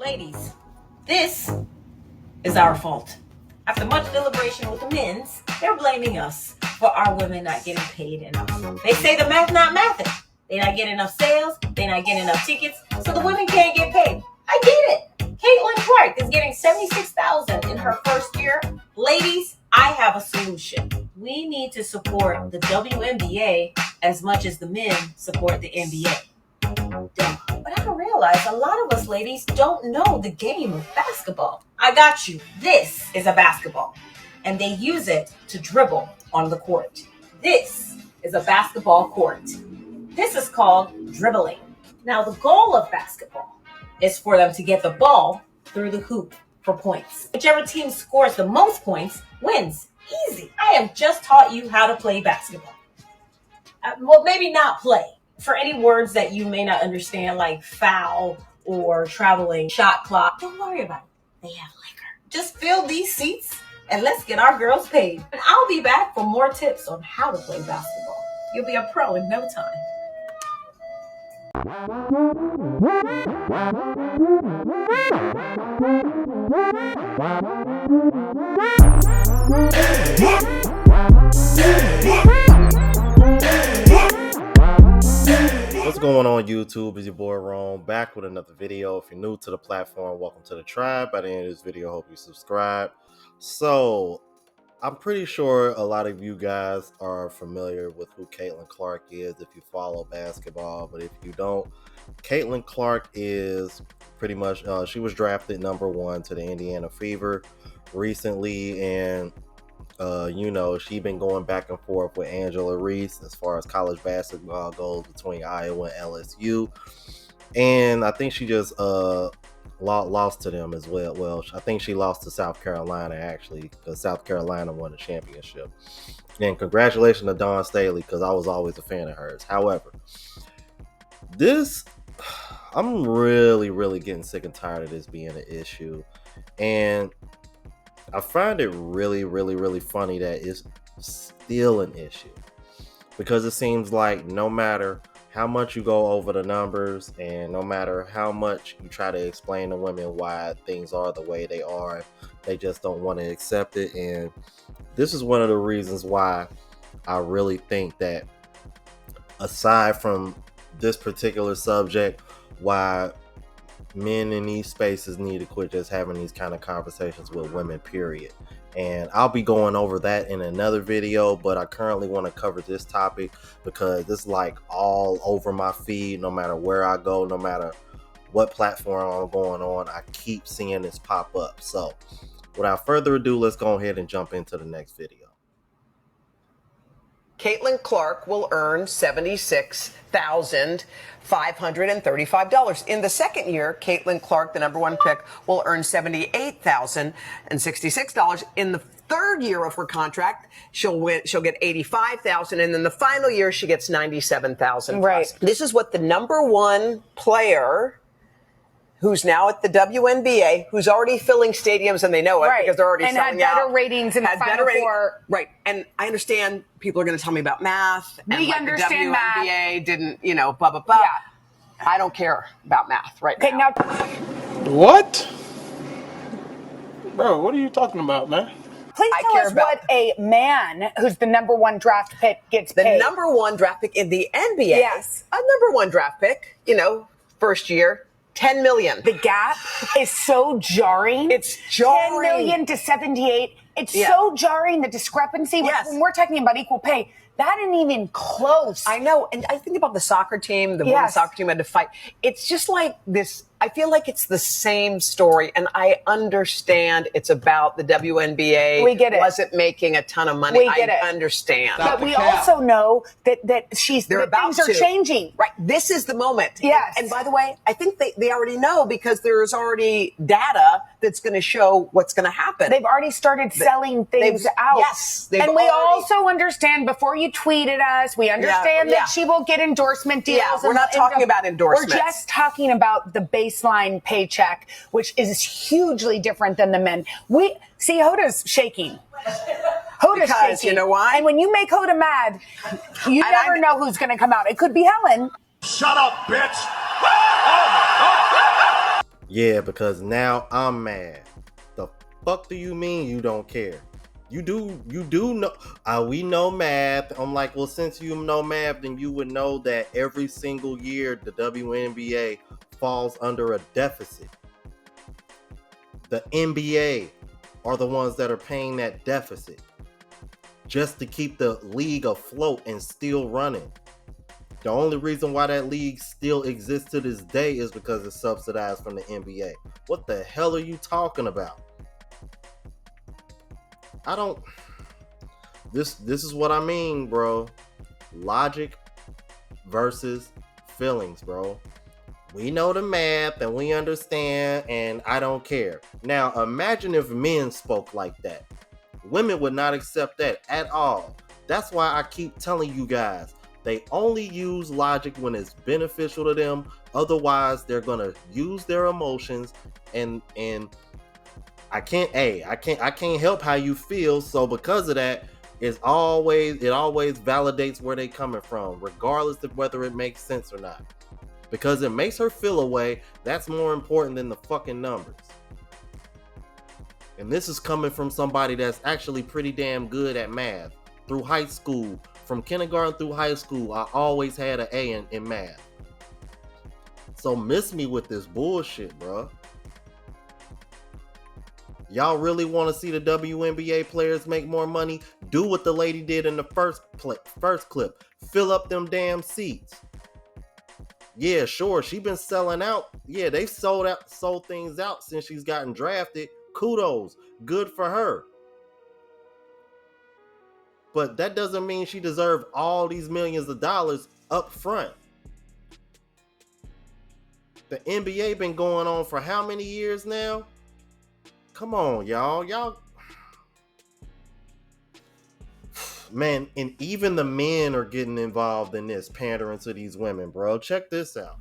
Ladies, this is our fault. After much deliberation with the men's, they're blaming us for our women not getting paid enough. They say the math not mathing. They not getting enough sales, they not getting enough tickets, so the women can't get paid. I get it. Caitlin Clark is getting $76,000 in her first year. Ladies, I have a solution. We need to support the WNBA as much as the men support the NBA. But I don't realize a lot of us ladies don't know the game of basketball. I got you. This is a basketball, and they use it to dribble on the court. This is a basketball court. This is called dribbling. Now, the goal of basketball is for them to get the ball through the hoop for points. Whichever team scores the most points wins. Easy. I have just taught you how to play basketball. Well, maybe not play. For any words that you may not understand, like foul or traveling, shot clock, don't worry about it. They have liquor. Just fill these seats and let's get our girls paid. And I'll be back for more tips on how to play basketball. You'll be a pro in no time. What's going on YouTube? It's your boy Rome back with another video. If you're new to the platform, welcome to the tribe. By the end of this video, hope you subscribe. So I'm pretty sure a lot of you guys are familiar with who Caitlin Clark is if you follow basketball, but if you don't, Caitlin Clark is pretty much she was drafted #1 to the Indiana Fever recently, and she's been going back and forth with Angela Reese as far as college basketball goes between Iowa and LSU. And I think she just lost to them as well. Well, I think she lost to South Carolina, actually, because South Carolina won the championship. And congratulations to Dawn Staley, because I was always a fan of hers. However, I'm really getting sick and tired of this being an issue. And I find it really funny that it's still an issue, because it seems like no matter how much you go over the numbers and no matter how much you try to explain to women why things are the way they are, they just don't want to accept it. And this is one of the reasons why I really think that, aside from this particular subject, why men in these spaces need to quit just having these kind of conversations with women, period. And I'll be going over that in another video, but I currently want to cover this topic because it's like all over my feed. No matter where I go, no matter what platform I'm going on, I keep seeing this pop up. So without further ado, let's go ahead and jump into the next video. Caitlin Clark will earn $76,535. In the second year, Caitlin Clark, the #1 pick, will earn $78,066. In the third year of her contract, she'll get $85,000, and in the final year, she gets $97,000. Right. This is what the #1 player, who's now at the WNBA, who's already filling stadiums, and they know it because they're already selling out. And had better ratings in the Final Four. Right. And I understand people are going to tell me about math. And We understand the WNBA didn't, blah, blah, blah. Yeah. I don't care about math now. Okay, now What? Bro, what are you talking about, man? please tell us what a man who's the #1 draft pick gets paid. The #1 draft pick in the NBA. Yes. A #1 draft pick, first year. $10 million. The gap is so jarring. It's jarring. 10 million to 78. It's so jarring, the discrepancy. Yes. When we're talking about equal pay, that ain't even close. I know. And I think about the soccer team, the women's soccer team had to fight. It's just like this. I feel like it's the same story. And I understand it's about the WNBA. We get it. Wasn't making a ton of money. We get it. I understand. But we also know that things are changing. Right. This is the moment. Yes. And by the way, I think they already know, because there's already data that's going to show what's going to happen. They've already started selling things out. Yes. And we also understand, before you tweet at us, we understand that she will get endorsement deals. Yeah, we're not talking about endorsements. We're just talking about the baseline paycheck, which is hugely different than the men. We see Hoda's shaking. Hoda's because shaking. You know why? And when you make Hoda mad, you never know who's going to come out. It could be Helen. Shut up, bitch! Yeah, because now I'm mad. The fuck do you mean you don't care? You do know. We know math. I'm like, well, since you know math, then you would know that every single year the WNBA falls under a deficit. The NBA are the ones that are paying that deficit just to keep the league afloat and still running. The only reason why that league still exists to this day is because it's subsidized from the NBA. What the hell are you talking about? I don't. This is what I mean, bro. Logic versus feelings, bro. We know the math and we understand, and I don't care. Now, imagine if men spoke like that. Women would not accept that at all. That's why I keep telling you guys, they only use logic when it's beneficial to them. Otherwise, they're gonna use their emotions, and I can't help how you feel. So because of that, it always validates where they coming from, regardless of whether it makes sense or not. Because it makes her feel a way, that's more important than the fucking numbers. And this is coming from somebody that's actually pretty damn good at math. Through high school, from kindergarten through high school, I always had an A in math. So miss me with this bullshit, bro. Y'all really want to see the WNBA players make more money? Do what the lady did in the first clip. Fill up them damn seats. Yeah, sure, she been selling out. Yeah, they've sold things out since she's gotten drafted. Kudos. Good for her. But that doesn't mean she deserved all these millions of dollars up front. The NBA been going on for how many years now? Come on, y'all. Man, and even the men are getting involved in this, pandering to these women, bro. Check this out.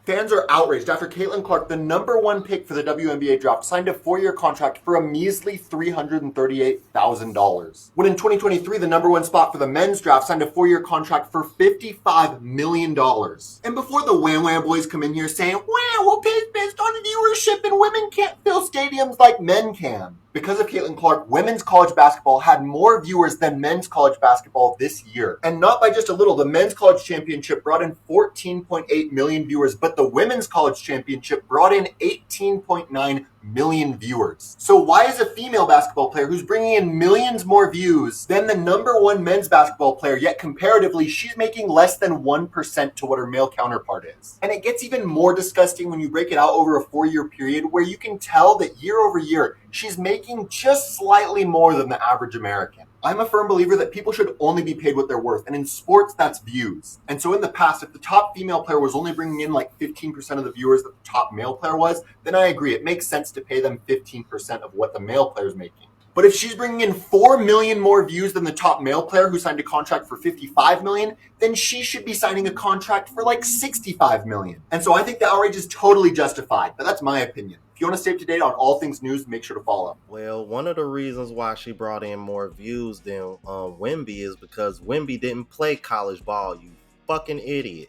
Fans are outraged after Caitlin Clark, the number one pick for the WNBA draft, signed a 4-year contract for a measly $338,000. When in 2023, the number one spot for the men's draft signed a 4-year contract for $55 million. And before the Wham Wham boys come in here saying, wow, we'll pay based on viewership and women can't fill stadiums like men can. Because of Caitlin Clark, women's college basketball had more viewers than men's college basketball this year. And not by just a little. The men's college championship brought in 14.8 million viewers, but the women's college championship brought in 18.9 million viewers. So why is a female basketball player who's bringing in millions more views than the number one men's basketball player, yet comparatively she's making less than 1% to what her male counterpart is? And it gets even more disgusting when you break it out over a 4-year period where you can tell that year over year she's making just slightly more than the average American. I'm a firm believer that people should only be paid what they're worth, and in sports, that's views. And so in the past, if the top female player was only bringing in like 15% of the viewers that the top male player was, then I agree, it makes sense to pay them 15% of what the male player's making. But if she's bringing in 4 million more views than the top male player who signed a contract for 55 million, then she should be signing a contract for like 65 million. And so I think the outrage is totally justified, but that's my opinion. If you want to stay up to date on all things news, make sure to follow. Well, one of the reasons why she brought in more views than Wemby is because Wemby didn't play college ball, you fucking idiot.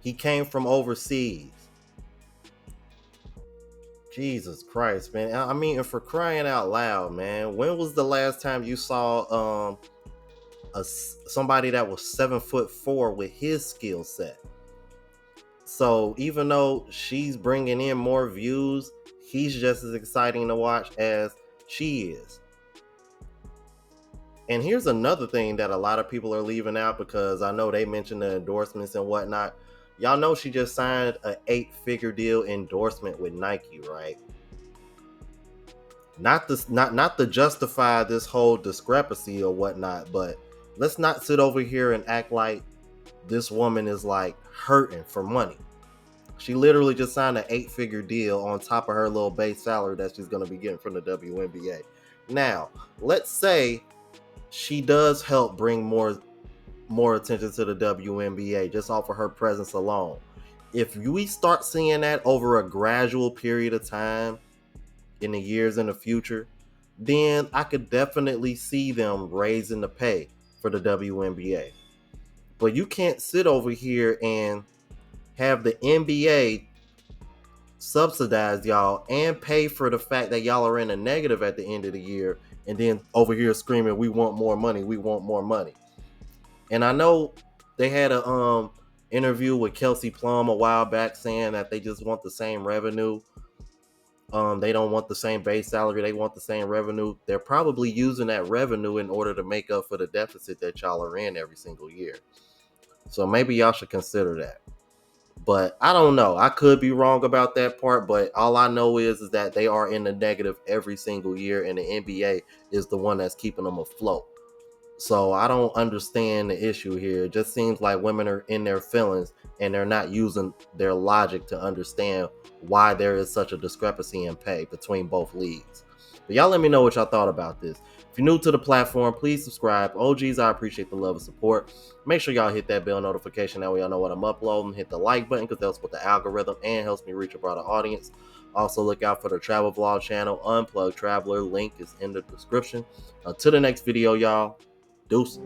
He came from overseas. Jesus Christ, man. I mean, for crying out loud, man. When was the last time you saw somebody that was 7'4" with his skill set? So even though she's bringing in more views, he's just as exciting to watch as she is. And here's another thing that a lot of people are leaving out, because I know they mentioned the endorsements and whatnot. Y'all know she just signed an 8-figure deal endorsement with Nike, right? Not to justify this whole discrepancy or whatnot, but let's not sit over here and act like this woman is like hurting for money. She literally just signed an 8-figure deal on top of her little base salary that she's going to be getting from the WNBA. Now, let's say she does help bring more attention to the WNBA just off of her presence alone. If we start seeing that over a gradual period of time in the years in the future, then I could definitely see them raising the pay for the WNBA. But you can't sit over here and have the NBA subsidize y'all and pay for the fact that y'all are in a negative at the end of the year, and then over here screaming, we want more money, we want more money. And I know they had a interview with Kelsey Plum a while back saying that they just want the same revenue. They don't want the same base salary, they want the same revenue. They're probably using that revenue in order to make up for the deficit that y'all are in every single year. So maybe y'all should consider that. But I don't know. I could be wrong about that part, but all I know is that they are in the negative every single year, and the NBA is the one that's keeping them afloat. So I don't understand the issue here. It just seems like women are in their feelings and they're not using their logic to understand why there is such a discrepancy in pay between both leagues. But y'all let me know what y'all thought about this. If you're new to the platform, please subscribe. OGs, I appreciate the love and support. Make sure y'all hit that bell notification. That way y'all know what I'm uploading. Hit the like button because that helps with the algorithm and helps me reach a broader audience. Also, look out for the travel vlog channel, Unplugged Traveler. Link is in the description. Until the next video, y'all. Deuces.